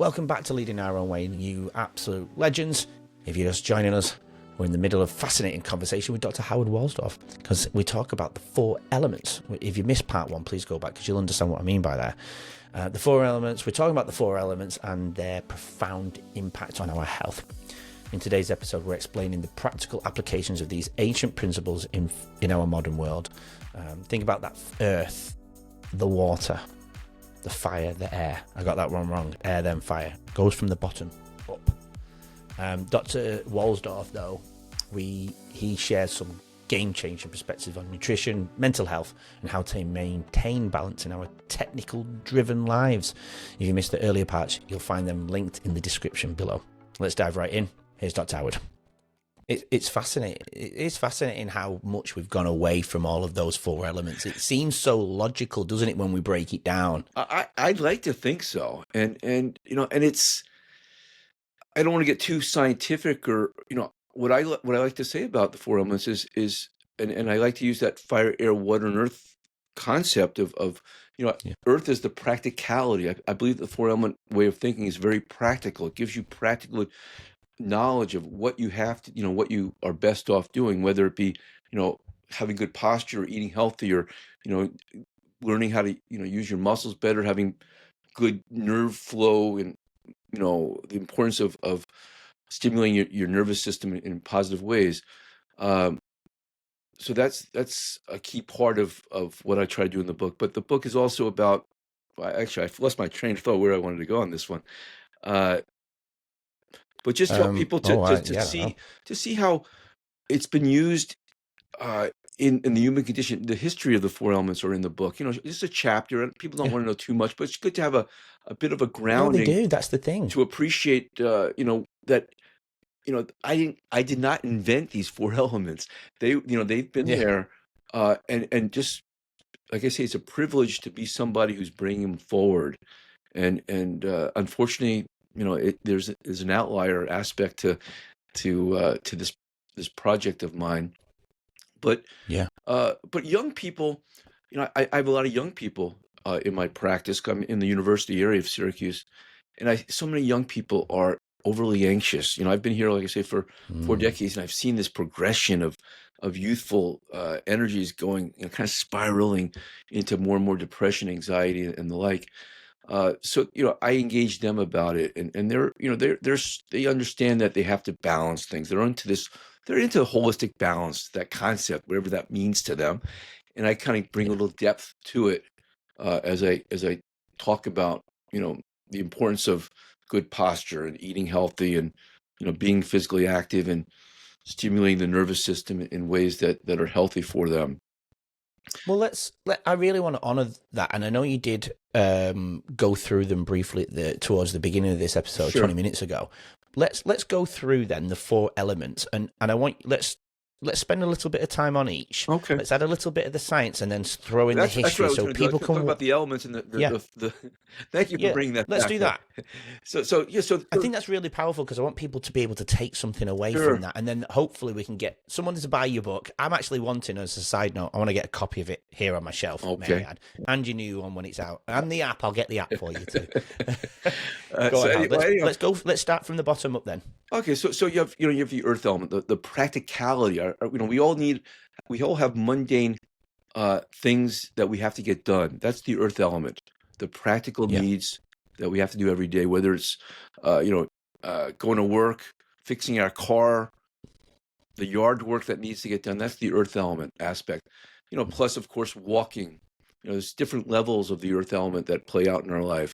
Welcome back to Leading Our Own Way, you absolute legends. If you're just joining us, we're in the middle of a fascinating conversation with Dr. Howard Walsdorf, because we talk about the 4 elements. If you missed part 1, please go back, because you'll understand what I mean by that. The 4 elements, we're talking about the 4 elements and their profound impact on our health. In today's episode, we're explaining the practical applications of these ancient principles in our modern world. Think about that earth, the water, the fire, the air. I got that one wrong. Air, then fire. Goes from the bottom up. Dr. Walsdorf, though, he shares some game-changing perspectives on nutrition, mental health, and how to maintain balance in our technical-driven lives. If you missed the earlier parts, you'll find them linked in the description below. Let's dive right in. Here's Dr. Howard. It's fascinating. It's fascinating how much we've gone away from all of those 4 elements. It seems so logical, doesn't it, when we break it down? I'd like to think so, and it's. I don't want to get too scientific, or what I like to say about the 4 elements is and I like to use that fire, air, water, and earth concept of Yeah. earth is the practicality. I believe the 4 element way of thinking is very practical. It gives you practical knowledge of what you have to, what you are best off doing, whether it be, having good posture, or eating healthy, or, learning how to, use your muscles better, having good nerve flow, and, the importance of stimulating your nervous system in positive ways. So that's a key part of what I try to do in the book. But the book is also about, actually, I've lost my train of thought where I wanted to go on this one. But just help people to see how it's been used in the human condition. The history of the 4 elements are in the book. Just a chapter, and people don't want to know too much, but it's good to have a bit of a grounding. No, they do. That's the thing. To appreciate, that, I did not invent these 4 elements. They've been there, and just like I say, it's a privilege to be somebody who's bringing them forward, and unfortunately, there's an outlier aspect to this project of mine, but young people, I have a lot of young people in my practice. I'm in the university area of Syracuse, and so many young people are overly anxious. I've been here, like I say, for 4 decades, and I've seen this progression of youthful energies going, kind of spiraling into more and more depression, anxiety, and the like. So I engage them about it, and they understand that they have to balance things. They're into holistic balance, that concept, whatever that means to them, and I kind of bring a little depth to it as I talk about the importance of good posture and eating healthy, and being physically active, and stimulating the nervous system in ways that are healthy for them. Well, I really want to honor that, and I know you did go through them briefly towards the beginning of this episode. Sure. 20 minutes ago. Let's go through then the 4 elements, and I want let's spend a little bit of time on each. Okay. Let's add a little bit of the science, and then throw in the history, so people can talk about the elements and the Thank you for bringing that. Let's back. do that. So I think that's really powerful, because I want people to be able to take something away from that, and then hopefully we can get someone to buy your book. I'm actually wanting, as a side note, I want to get a copy of it here on my shelf. Okay. And your new one when it's out, and the app. I'll get the app for you too. Let's go. Let's start from the bottom up then. Okay, so you have the earth element, the practicality. We all have mundane things that we have to get done. That's the earth element, the practical needs that we have to do every day, whether it's going to work, fixing our car, the yard work that needs to get done. That's the earth element aspect. Plus, of course, walking. There's different levels of the earth element that play out in our life.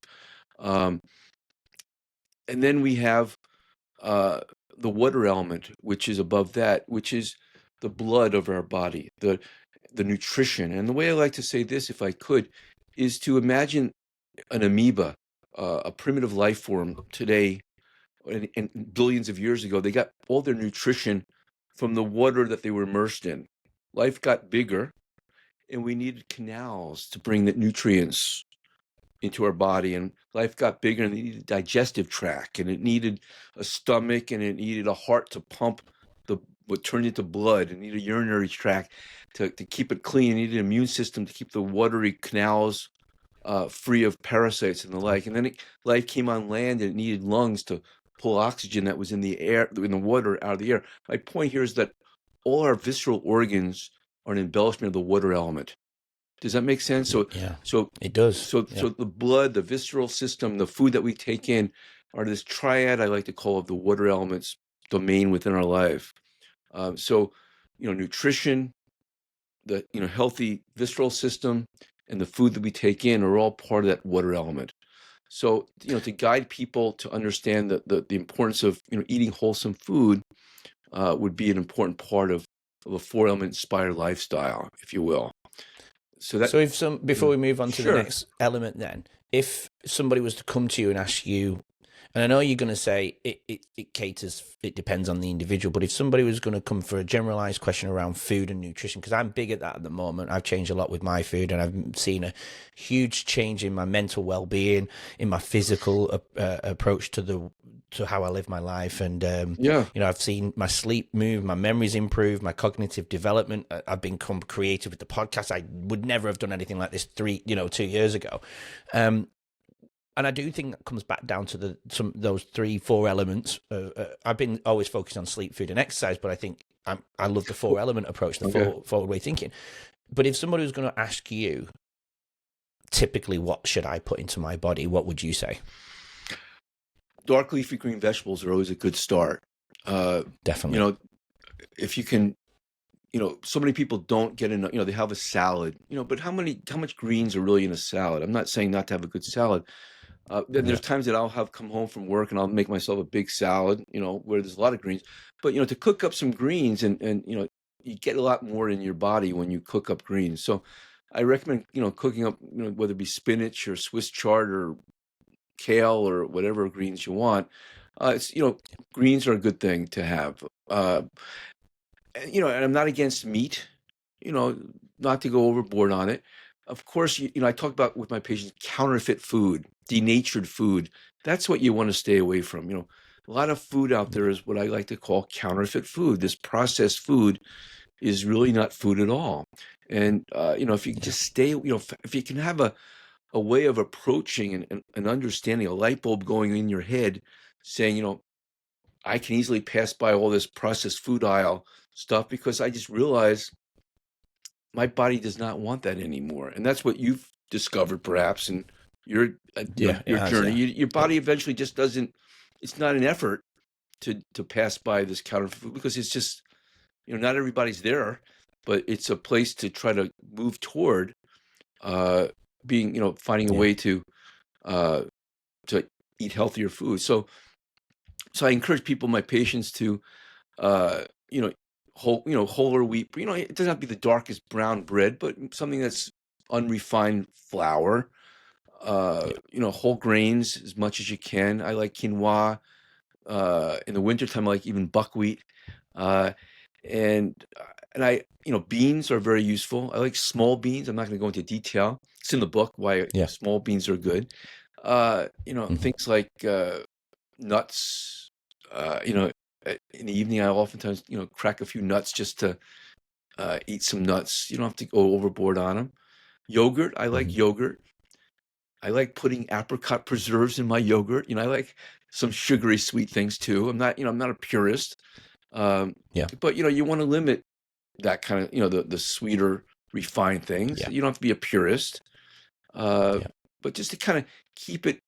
And then we have the water element, which is above that, which is the blood of our body, the nutrition. And the way I like to say this, if I could, is to imagine an amoeba, a primitive life form today, and billions of years ago. They got all their nutrition from the water that they were immersed in. Life got bigger, and we needed canals to bring the nutrients into our body, and life got bigger, and it needed a digestive tract, and it needed a stomach, and it needed a heart to pump what turned into blood, and needed a urinary tract to keep it clean. It needed an immune system to keep the watery canals free of parasites and the like. And then life came on land and it needed lungs to pull oxygen that was in the air, in the water, out of the air. My point here is that all our visceral organs are an embellishment of the water element. Does that make sense? So, Yeah, so, it does. so, Yeah. so the blood, the visceral system, the food that we take in are this triad I like to call of the water elements domain within our life. So, nutrition, the healthy visceral system, and the food that we take in are all part of that water element. So, to guide people to understand the importance of eating wholesome food would be an important part of a four element inspired lifestyle, if you will. So that So before we move on to the sure. next element, then, if somebody was to come to you and ask you, and I know you're going to say it caters, it depends on the individual, but if somebody was going to come for a generalized question around food and nutrition, because I'm big at that at the moment, I've changed a lot with my food and I've seen a huge change in my mental well-being, in my physical approach to how I live my life. And, Yeah. I've seen my sleep move, my memories improve, my cognitive development. I've become creative with the podcast. I would never have done anything like this 2 years ago. And I do think that comes back down to those 3-4 elements. I've been always focused on sleep, food, and exercise, but I think I love the 4-element approach, the Okay. forward way thinking. But if somebody was going to ask you, typically, what should I put into my body? What would you say? Dark leafy green vegetables are always a good start. Definitely. If you can, so many people don't get enough, they have a salad, but how much greens are really in a salad? I'm not saying not to have a good salad. Then there's times that I'll come home from work and I'll make myself a big salad, where there's a lot of greens. But to cook up some greens and you get a lot more in your body when you cook up greens. So I recommend cooking up whether it be spinach or Swiss chard or kale or whatever greens you want. It's greens are a good thing to have. And I'm not against meat, not to go overboard on it. Of course, I talk about with my patients counterfeit food, denatured food. That's what you want to stay away from. A lot of food out there is what I like to call counterfeit food. This processed food is really not food at all. And if you can just stay, if you can have a way of approaching and understanding, a light bulb going in your head, saying, I can easily pass by all this processed food aisle stuff because I just realized my body does not want that anymore. And that's what you've discovered perhaps in your Yeah, it your has. journey. Yeah. Your body eventually just doesn't, it's not an effort to pass by this counterfeit food because it's just, not everybody's there, but it's a place to try to move toward being, finding a Yeah. way to eat healthier food. So I encourage people, my patients, to wholer wheat. It doesn't have to be the darkest brown bread, but something that's unrefined flour. Whole grains as much as you can. I like quinoa. In the wintertime, I like even buckwheat. Uh, and I, beans are very useful. I like small beans. I'm not going to go into detail. It's in the book why Yeah. small beans are good. Things like nuts. In the evening, I oftentimes crack a few nuts just to eat some nuts. You don't have to go overboard on them. Yogurt. I like yogurt. I like putting apricot preserves in my yogurt. I like some sugary sweet things too. I'm not a purist. Yeah. But you want to limit that kind of the sweeter refined things. Yeah. You don't have to be a purist. Yeah. But just to kind of keep it,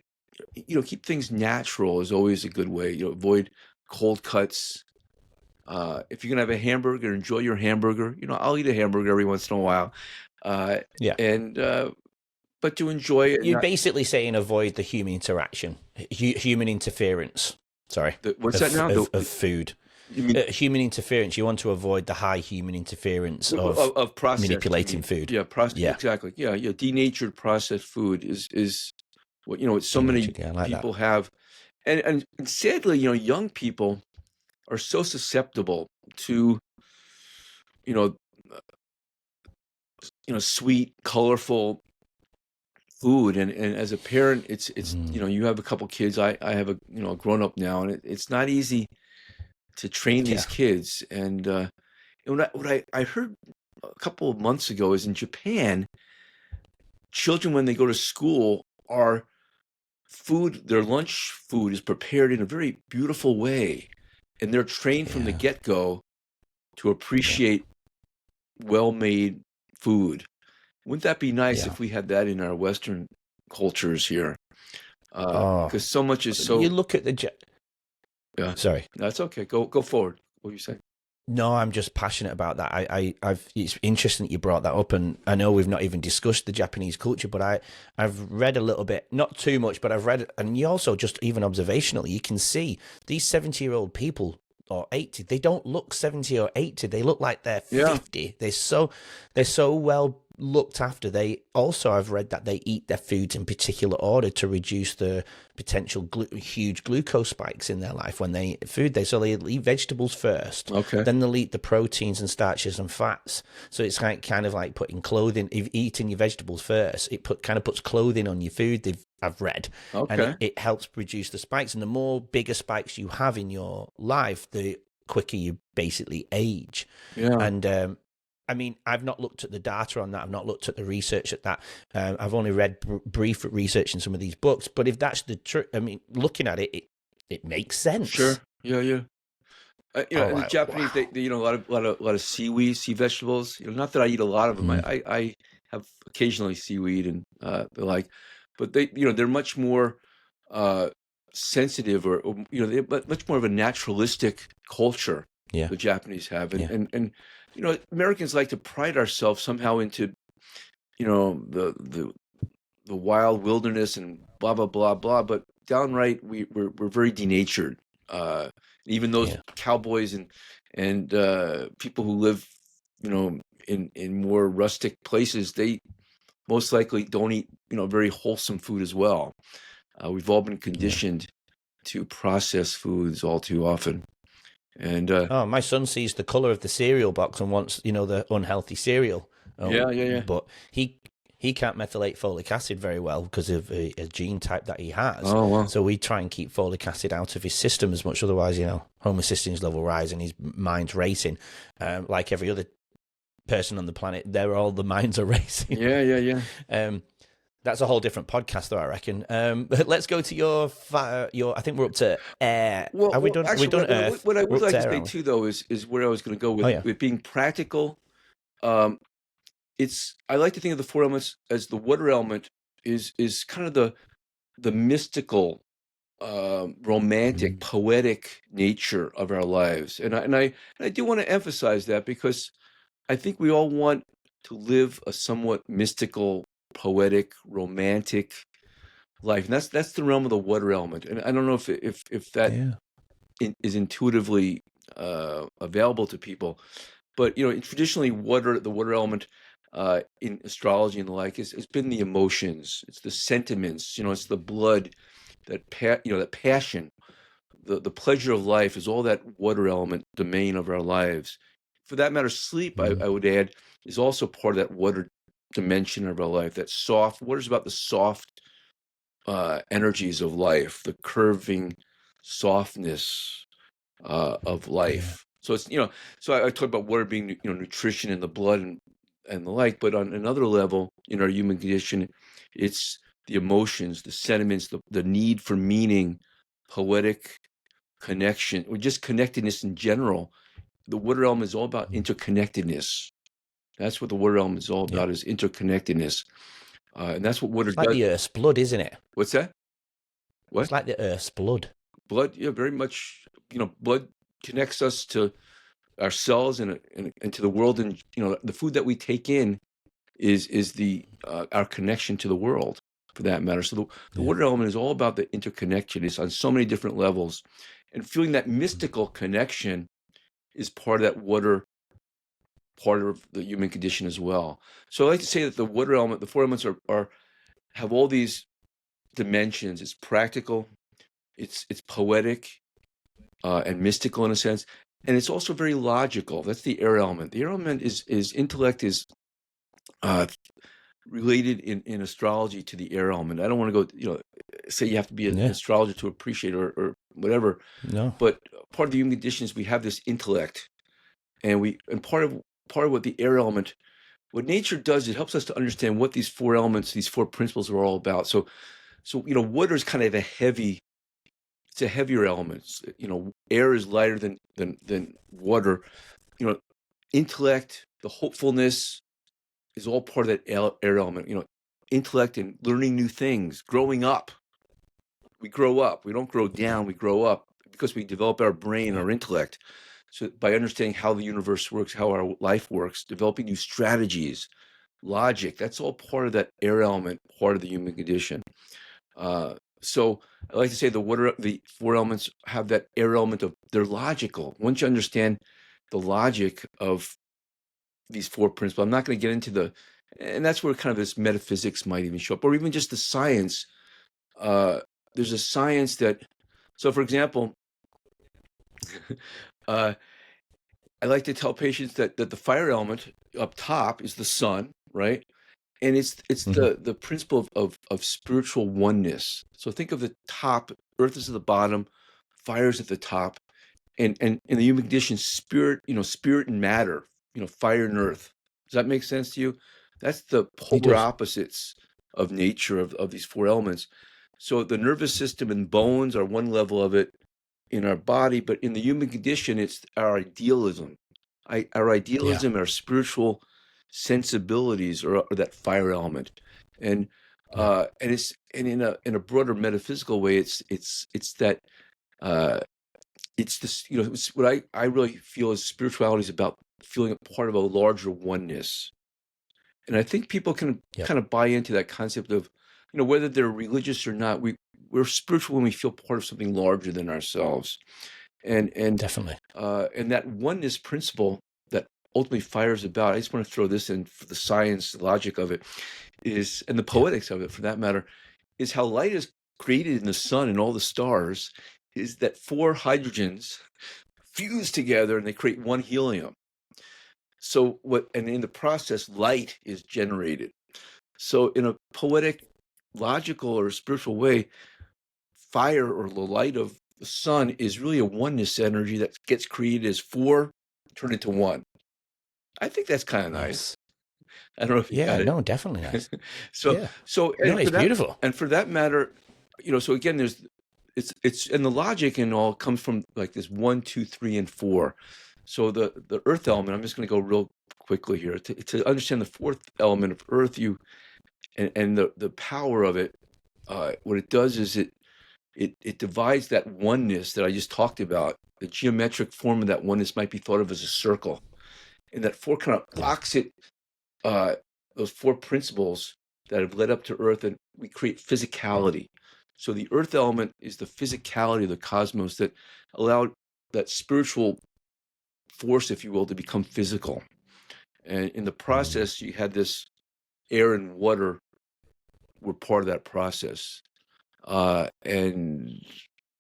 keep things natural is always a good way. Avoid cold cuts. If you're gonna have a hamburger, enjoy your hamburger. I'll eat a hamburger every once in a while. Yeah. And but to enjoy it, You're basically saying avoid the human interaction, human interference. Sorry, what's that now? of food. You mean Human interference. You want to avoid the high human interference of processed, manipulating food. Yeah, Yeah. exactly. Yeah, denatured processed food is what so many Yeah, I like people that. have, and sadly, young people are so susceptible to you know sweet, colorful food, and as a parent, it's you have a couple kids. I have a grown up now, and it's not easy to train Yeah. these kids. And what I heard a couple of months ago is in Japan, children, when they go to school, are their lunch food is prepared in a very beautiful way, and they're trained from the Yeah. get-go to Yeah. appreciate well-made food. Wouldn't that be nice Yeah. if we had that in our Western cultures here? Oh, Because so much is you so, look at yeah. sorry. That's okay. Go forward. What were you saying? No, I'm just passionate about that. It's interesting that you brought that up, and I know we've not even discussed the Japanese culture, but I've read a little bit, not too much, but I've read, and you also just even observationally, you can see these 70-year-old people or 80, they don't look 70 or 80, they look like they're Yeah. 50. They're so well looked after. They also, I've read that they eat their foods in particular order to reduce the potential huge glucose spikes in their life when they eat food. So they eat vegetables first, Okay. then they'll eat the proteins and starches and fats. So it's kind of like putting clothing, if eating your vegetables first, it kind of puts clothing on your food. I've read, and Okay. it helps reduce the spikes. And the more bigger spikes you have in your life, the quicker you basically age. Yeah. And I mean, I've not looked at the data on that. I've not looked at the research at that. I've only read brief research in some of these books. But if that's the truth, I mean, looking at it, it makes sense. Sure. Yeah. Yeah. All And the right. Japanese, Wow. they a lot of seaweed, sea vegetables. Not that I eat a lot of them. Mm, I have occasionally seaweed and the like, but they're much more uh, sensitive, or they're much more of a naturalistic culture. yeah. The Japanese have, and Yeah. Americans like to pride ourselves somehow into the wild wilderness and blah blah blah blah. But downright, we're very denatured. Uh, Even those Yeah. cowboys and people who live, in more rustic places, they most likely don't eat very wholesome food as well. We've all been Yeah. conditioned to process foods all too often, and Oh, my son sees the color of the cereal box and wants, the unhealthy cereal. yeah, Oh, yeah, yeah. but he can't methylate folic acid very well because of a gene type that he has. Oh well. So we try and keep folic acid out of his system as much. Otherwise, homocysteine level rise and his mind's racing. Like every other person on the planet, the minds are racing. Yeah, yeah, yeah. That's a whole different podcast, though, I reckon. But let's go to your. I think we're up to air. Have we done? We've Actually, done Earth. what I We're would up like to to air, say aren't we? too, though, is where I was going to go Oh with yeah. being practical. Um, I like to think of the four elements as the water element is kind of the mystical, romantic, Mm, poetic nature of our lives, and I do want to emphasize that because I think we all want to live a somewhat mystical, poetic, romantic life, and that's the realm of the water element. And I don't know if that yeah. is intuitively available to people. But traditionally, the water element in astrology and the like has been the emotions, it's the sentiments, it's the blood, that passion, the pleasure of life is all that water element domain of our lives. For that matter, sleep, Mm, I would add, is also part of that water dimension of our life. That soft water is about the soft energies of life, the curving softness of yeah. life. So I talk about water being nutrition in the blood and the like, but on another level in our human condition, it's the emotions, the sentiments, the need for meaning, poetic connection, or just connectedness in general. The water element is all about Mm, interconnectedness. That's what the water element is all yeah. about, is interconnectedness, and that's what water It's like does. the Earth's blood, isn't it? What's that? What? It's like the Earth's blood. Blood? Yeah, very much. Blood connects us to ourselves and to the world, and the food that we take in is the our connection to the world, for that matter. So the Yeah. water element is all about the interconnection. It's on so many different levels, and feeling that Mm, mystical connection is part of that water, part of the human condition as well. So I like to say that the water element, the four elements are have all these dimensions. It's practical, it's poetic, and mystical in a sense, and it's also very logical. That's the air element. The air element is intellect is uh, related in astrology to the air element. I don't want to go, say you have to be an yeah. astrologer to appreciate, or whatever, No. but part of the human condition is we have this intellect, and part of what the air element what nature does, it helps us to understand what these four elements, these four principles are all about. So water is kind of it's a heavier element. Air is lighter than water. Intellect, the hopefulness is all part of that air element. Intellect and learning new things, growing up. We grow up. We don't grow down. We grow up because we develop our brain, our intellect. So by understanding how the universe works, how our life works, developing new strategies, logic, that's all part of that air element, part of the human condition. So I like to say the four elements have that air element of they're logical. Once you understand the logic of these four principles, I'm not going to get into and that's where kind of this metaphysics might even show up, or even just the science. There's a science so for example, I like to tell patients that the fire element up top is the sun, right? And it's the principle of spiritual oneness. So think of the top, earth is at the bottom, fire is at the top, and in the human condition, spirit and matter, fire and earth. Does that make sense to you? That's the polar opposites of nature of these four elements. So the nervous system and bones are one level of it in our body, but in the human condition, it's our idealism. Our idealism, our spiritual sensibilities are that fire element, and in a broader metaphysical way, it's that it's this it's what I really feel is spirituality is about feeling a part of a larger oneness, and I think people can kind of buy into that concept of whether they're religious or not, we're spiritual when we feel part of something larger than ourselves. And definitely. And that oneness principle that ultimately fire is about, I just want to throw this in for the science, the logic of it is, and the poetics of it for that matter, is how light is created in the sun and all the stars, is that four hydrogens fuse together and they create one helium. So and in the process, light is generated. So in a poetic, logical, or spiritual way, fire, or the light of the sun, is really a oneness energy that gets created as four turned into one. I think that's kind of nice. I don't know if you got it. No, definitely nice. It's beautiful. And for that matter, so again, it's and the logic and all comes from like this 1, 2, 3, and 4. So the earth element, I'm just going to go real quickly here to understand the fourth element of earth, and the power of it. What it does is it divides that oneness that I just talked about. The geometric form of that oneness might be thought of as a circle, and that four kind of locks it. Those four principles that have led up to earth, and we create physicality. So the earth element is the physicality of the cosmos that allowed that spiritual force, if you will, to become physical. And in the process, you had this air and water were part of that process. And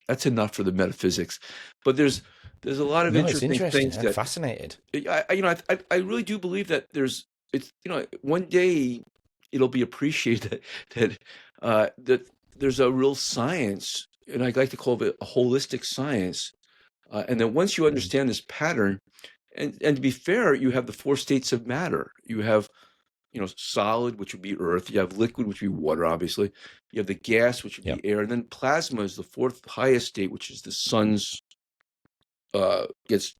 that's enough for the metaphysics. But there's a lot of interesting things I'm fascinated. I really do believe that one day it'll be appreciated that there's a real science, and I like to call it a holistic science. And then once you understand this pattern, and to be fair, you have the four states of matter. You have solid, which would be earth. You have liquid, which would be water, obviously. You have the gas, which would be air. And then plasma is the fourth highest state, which is the sun's is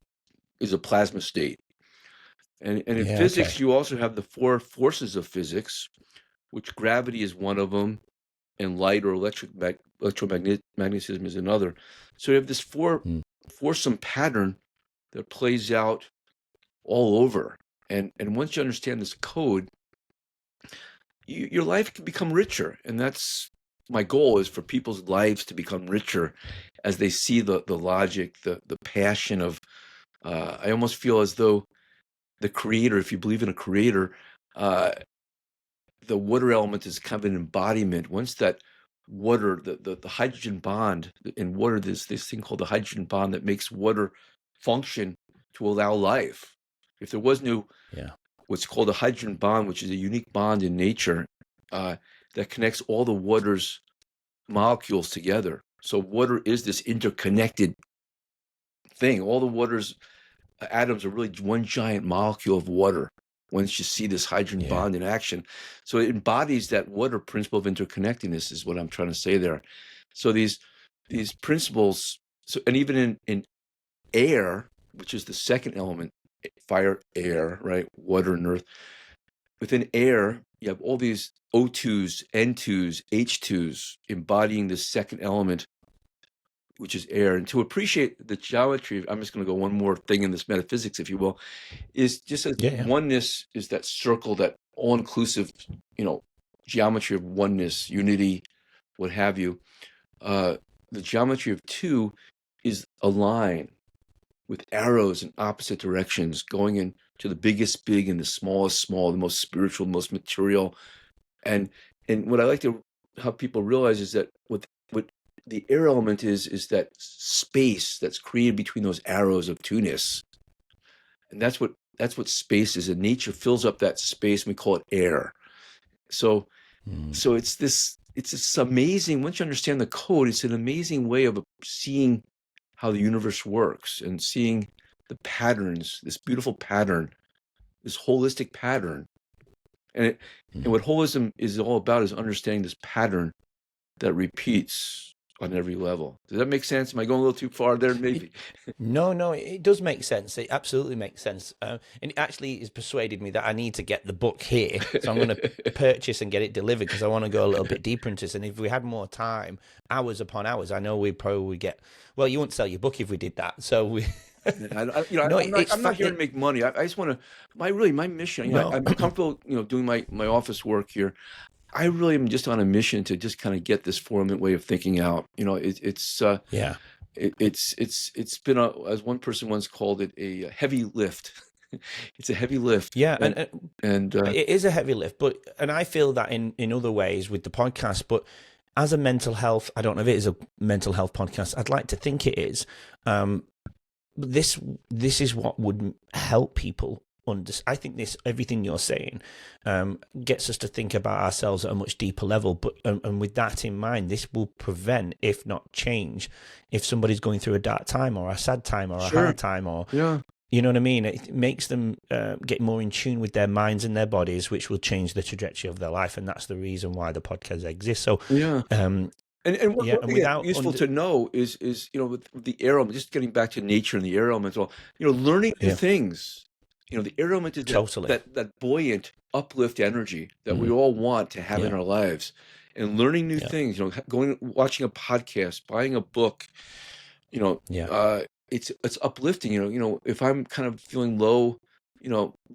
a plasma state. And in physics, you also have the four forces of physics, which gravity is one of them, and light or electromagnetism is another. So you have this foursome pattern that plays out all over. And once you understand this code, your life can become richer. And that's my goal, is for people's lives to become richer as they see the logic, the passion of, I almost feel as though the creator, if you believe in a creator, the water element is kind of an embodiment. Once that water, the hydrogen bond in water, there's this thing called the hydrogen bond that makes water function to allow life. If there was no what's called a hydrogen bond, which is a unique bond in nature that connects all the water's molecules together. So water is this interconnected thing. All the water's atoms are really one giant molecule of water. once you see this hydrogen bond in action. So it embodies that water principle of interconnectedness is what I'm trying to say there. So these principles, so, and even in air, which is the second element, fire, air, right? Water and earth. Within air, you have all these O2s, N2s, H2s embodying this second element, which is air. And to appreciate the geometry, I'm just going to go one more thing in this metaphysics, if you will, is just as oneness is that circle, that all-inclusive, geometry of oneness, unity, what have you. The geometry of two is a line with arrows in opposite directions, going into the biggest big and the smallest small, the most spiritual, most material. And what I like to help people realize is that what the air element is that space that's created between those arrows of two-ness. And that's what space is. And nature fills up that space, and we call it air. So it's this amazing, once you understand the code, it's an amazing way of seeing how the universe works and seeing the patterns, this beautiful pattern, this holistic pattern. And what holism is all about is understanding this pattern that repeats on every level. Does that make sense? Am I going a little too far there? Maybe. No, it does make sense. It absolutely makes sense. And it actually has persuaded me that I need to get the book here. So I'm going to purchase and get it delivered because I want to go a little bit deeper into this. And if we had more time, hours upon hours, I know we probably would get, well, you wouldn't sell your book if we did that. So we... I'm not here to make money. I just want to, my mission, I'm comfortable, doing my office work here. I really am just on a mission to just kind of get this formant way of thinking out. It's been as one person once called it, a heavy lift. It's a heavy lift. Yeah, and it is a heavy lift. And I feel that in other ways with the podcast. But as a mental health, I don't know if it is a mental health podcast. I'd like to think it is. This is what would help people. I think everything you're saying gets us to think about ourselves at a much deeper level. But and with that in mind, this will prevent, if not change, if somebody's going through a dark time or a sad time or a hard time, or you know what I mean. It makes them get more in tune with their minds and their bodies, which will change the trajectory of their life. And that's the reason why the podcast exists. So And without useful to know is with the air element, just getting back to nature and the air element, learning new things. The air element is that buoyant, uplift energy that we all want to have in our lives, and learning new things. Watching a podcast, buying a book. It's uplifting. If I'm kind of feeling low,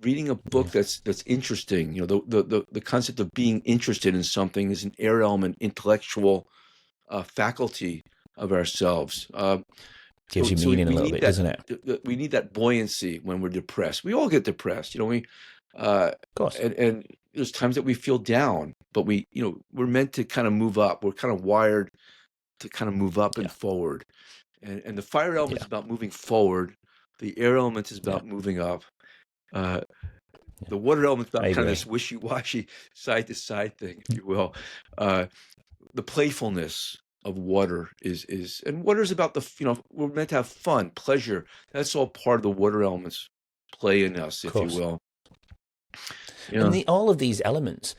reading a book that's interesting. The concept of being interested in something is an air element, intellectual faculty of ourselves. Gives you meaning a little bit, doesn't it? We need that buoyancy when we're depressed. We all get depressed, of course. And there's times that we feel down, but we're meant to kind of move up. We're kind of wired to kind of move up and forward. And the fire element is about moving forward. The air element is about moving up. The water element is about kind of this wishy-washy side to side thing, if you will. The playfulness of water and water is about we're meant to have fun, pleasure. That's all part of the water elements play in us, if you will. And all of these elements,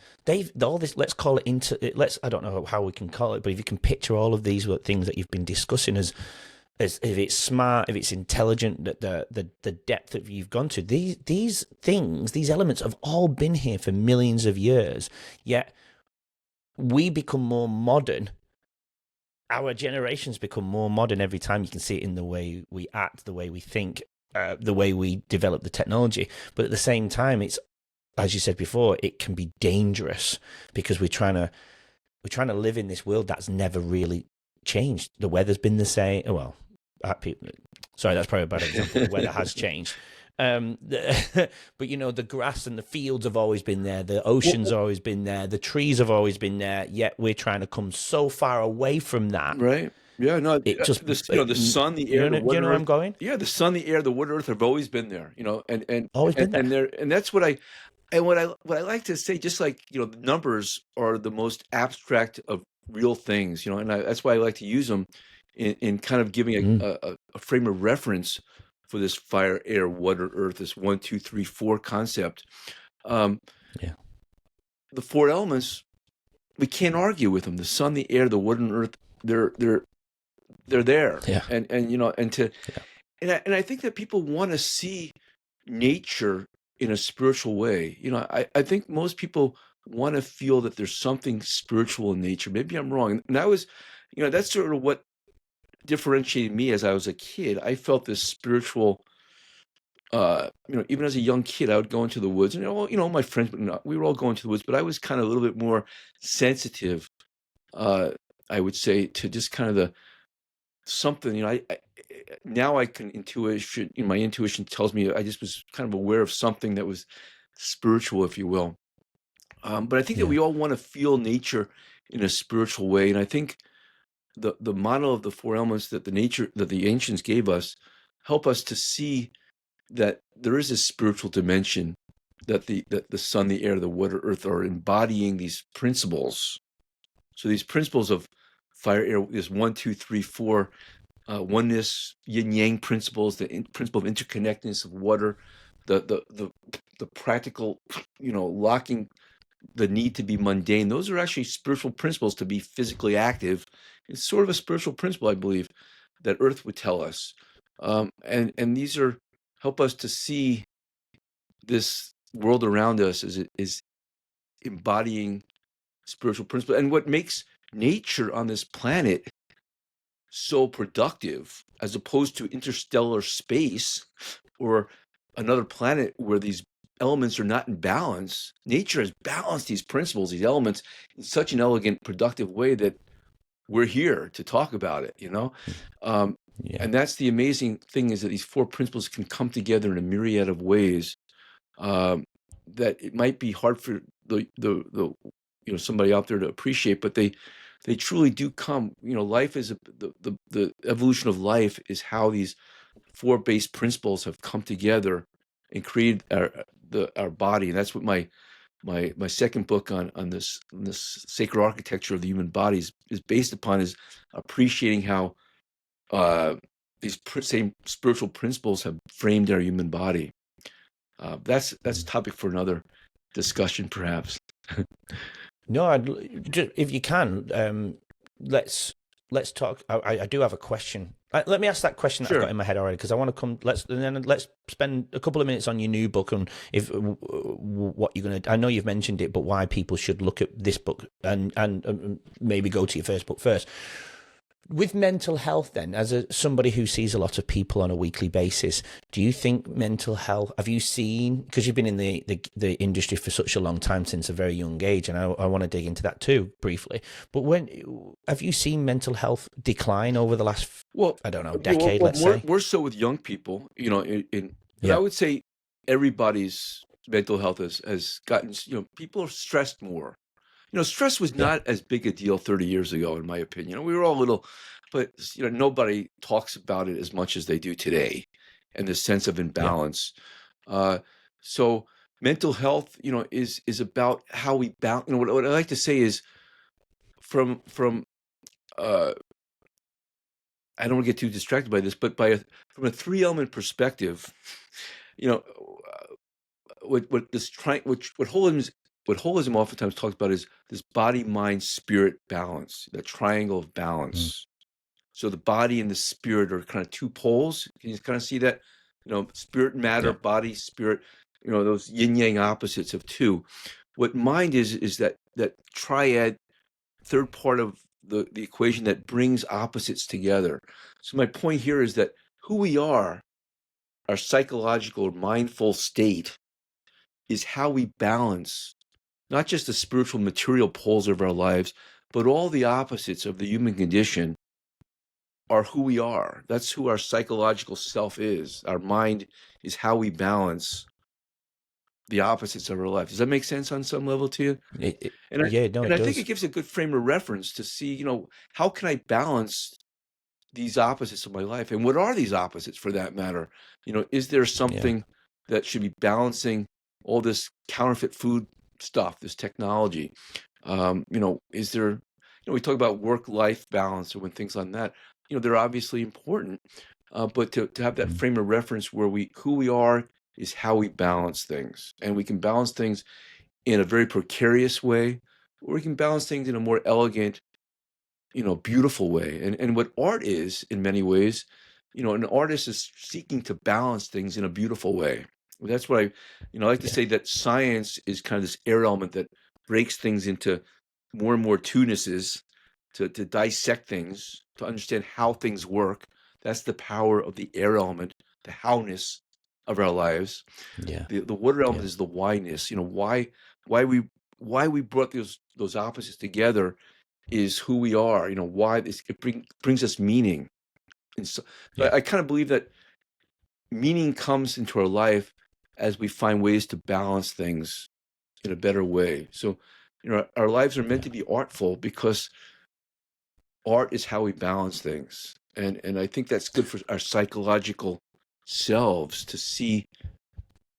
all this, let's call it I don't know how we can call it, but if you can picture all of these things that you've been discussing as if it's smart, if it's intelligent, the depth that you've gone to, these things, these elements have all been here for millions of years, yet we become more modern. Our generations become more modern every time. You can see it in the way we act, the way we think, the way we develop the technology. But at the same time, it's, as you said before, it can be dangerous because we're trying to live in this world that's never really changed. The weather's been the same. Well, sorry, that's probably a bad example. The weather has changed. But the grass and the fields have always been there. The oceans have always been there. The trees have always been there. Yet we're trying to come so far away from that. Right. Yeah. No. It just the sun, the air, the water. You know where I'm going? Yeah. The sun, the air, the water, earth have always been there. And always been there. And that's what I like to say. Just like the numbers are the most abstract of real things. And that's why I like to use them in kind of giving a frame of reference for this fire, air, water, earth, this 1, 2, 3, 4 concept. Um, Yeah. the four elements, we can't argue with them. The sun, the air, the wood, and earth. They're there, Yeah. and you know, Yeah. and I think that people want to see nature in a spiritual way. You know, I think most people want to feel that there's something spiritual in nature. Maybe I'm wrong. And that was, you know, that's sort of what differentiated me as I was a kid. I felt this spiritual, you know, even as a young kid, I would go into the woods, and my friends, we were all going to the woods, but I was kind of a little bit more sensitive, uh, I would say, to just kind of the something, you know, now I can intuition, you know, my intuition tells me I just was kind of aware of something that was spiritual, if you will. But I think that Yeah. we all want to feel nature in a spiritual way, and I think the model of the four elements that the ancients gave us help us to see that there is a spiritual dimension, that the sun, the air, the water, earth are embodying these principles. So these principles of fire, air, is one, two, three, four, oneness, yin yang principles, the principle of interconnectedness of water, the practical, you know, locking the need to be mundane. Those are actually spiritual principles. To be physically active, it's sort of a spiritual principle, I believe, that Earth would tell us, and these are help us to see this world around us is embodying spiritual principle. And what makes nature on this planet so productive, as opposed to interstellar space or another planet where these elements are not in balance. Nature has balanced these principles, these elements, in such an elegant, productive way that we're here to talk about it, you know? Um, Yeah. and that's the amazing thing, is that these four principles can come together in a myriad of ways, um, that it might be hard for the somebody out there to appreciate, but they truly do come. You know, life is the evolution of life is how these four base principles have come together and created our body. And that's what my second book on this sacred architecture of the human body is based upon, is appreciating how these same spiritual principles have framed our human body. That's a topic for another discussion, perhaps. No, if you can, let's talk. I do have a question. Let me ask that question that I've Sure. got in my head already, because I want to come. Let's spend a couple of minutes on your new book, and if what you're gonna. I know you've mentioned it, but why people should look at this book and maybe go to your first book first. With mental health, then, as somebody who sees a lot of people on a weekly basis, do you think mental health, have you seen, because you've been in the industry for such a long time, since a very young age, and I want to dig into that too briefly, but have you seen mental health decline over the last, Well, I don't know, decade, well, let's say? more so with young people, you know, but I Yeah. would say everybody's mental health has gotten, you know, people are stressed more. You know, stress was Yeah. not as big a deal 30 years ago, in my opinion. We were all little, but you know, nobody talks about it as much as they do today, and the sense of Yeah. imbalance. Uh, so mental health, you know, is about how we balance. You know, what I like to say is from uh, I don't want to get too distracted by this, but from a three element perspective, you know, what this what holism oftentimes talks about is this body, mind, spirit balance, that triangle of Mm. balance. So the body and the spirit are kind of two poles. Can you kind of see that? You know, spirit, matter, Yeah. body, spirit. You know, those yin yang opposites of two. What mind is that triad, third part of the equation that brings opposites together. So my point here is that who we are, our psychological or mindful state, is how we balance not just the spiritual material poles of our lives, but all the opposites of the human condition are who we are. That's who our psychological self is. Our mind is how we balance the opposites of our life. Does that make sense on some level to you? And I, Yeah, no, and it I think it does. gives a good frame of reference to see, you know, how can I balance these opposites of my life? And what are these opposites, for that matter? You know, is there Yeah. something that should be balancing all this counterfeit food stuff, this technology? You know, is there, you know, we talk about work-life balance or when things on that, you know, they're obviously important, but to have that Mm. frame of reference where who we are is how we balance things. And we can balance things in a very precarious way, or we can balance things in a more elegant, beautiful way. And what art is, in many ways, an artist is seeking to balance things in a beautiful way. That's why, I like to Yeah. say that science is kind of this air element that breaks things into more and more two-nesses to dissect things, to understand how things work. That's the power of the air element, the howness of our lives. Yeah. The water element Yeah. is the whyness. Why we brought those opposites together is who we are. Why it brings us meaning. And so Yeah. I kind of believe that meaning comes into our life as we find ways to balance things in a better way. So, our lives are meant Yeah. to be artful because art is how we balance things. And I think that's good for our psychological selves to see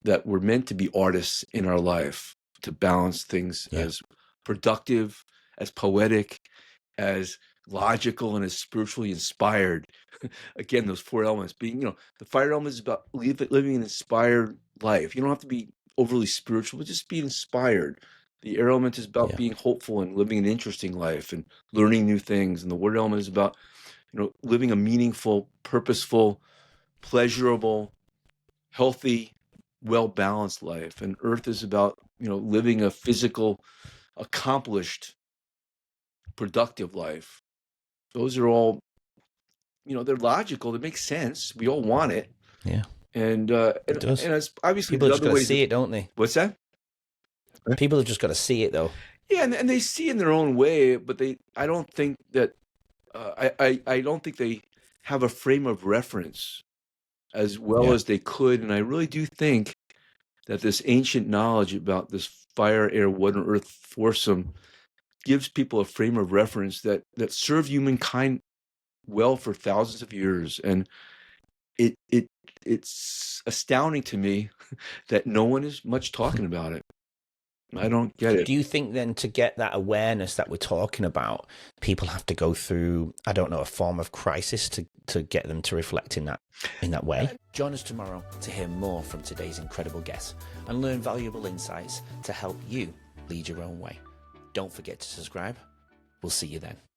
that we're meant to be artists in our life, to balance things Yeah. as productive, as poetic, as logical, and as spiritually inspired. Again, those four elements being, the fire element is about living an inspired life. You don't have to be overly spiritual, but just be inspired. The air element is about Yeah. being hopeful and living an interesting life and learning new things. And the water element is about, living a meaningful, purposeful, pleasurable, healthy, well-balanced life. And earth is about, living a physical, accomplished, productive life. Those are all, they're logical. They make sense. We all want it. Yeah. And It does. it's obviously People there's have just other got to ways of see it, don't they? what's that? People have just got to see it, though. Yeah, and they see in their own way, but I don't think that I don't think they have a frame of reference as well Yeah. as they could. And I really do think that this ancient knowledge about this fire, air, water, and earth foursome gives people a frame of reference that served humankind well for thousands of years. And it's astounding to me that no one is much talking about it. I don't get it. Do you think then to get that awareness that we're talking about, people have to go through, I don't know, a form of crisis to get them to reflect in that way? Join us tomorrow to hear more from today's incredible guests and learn valuable insights to help you lead your own way. Don't forget to subscribe. We'll see you then.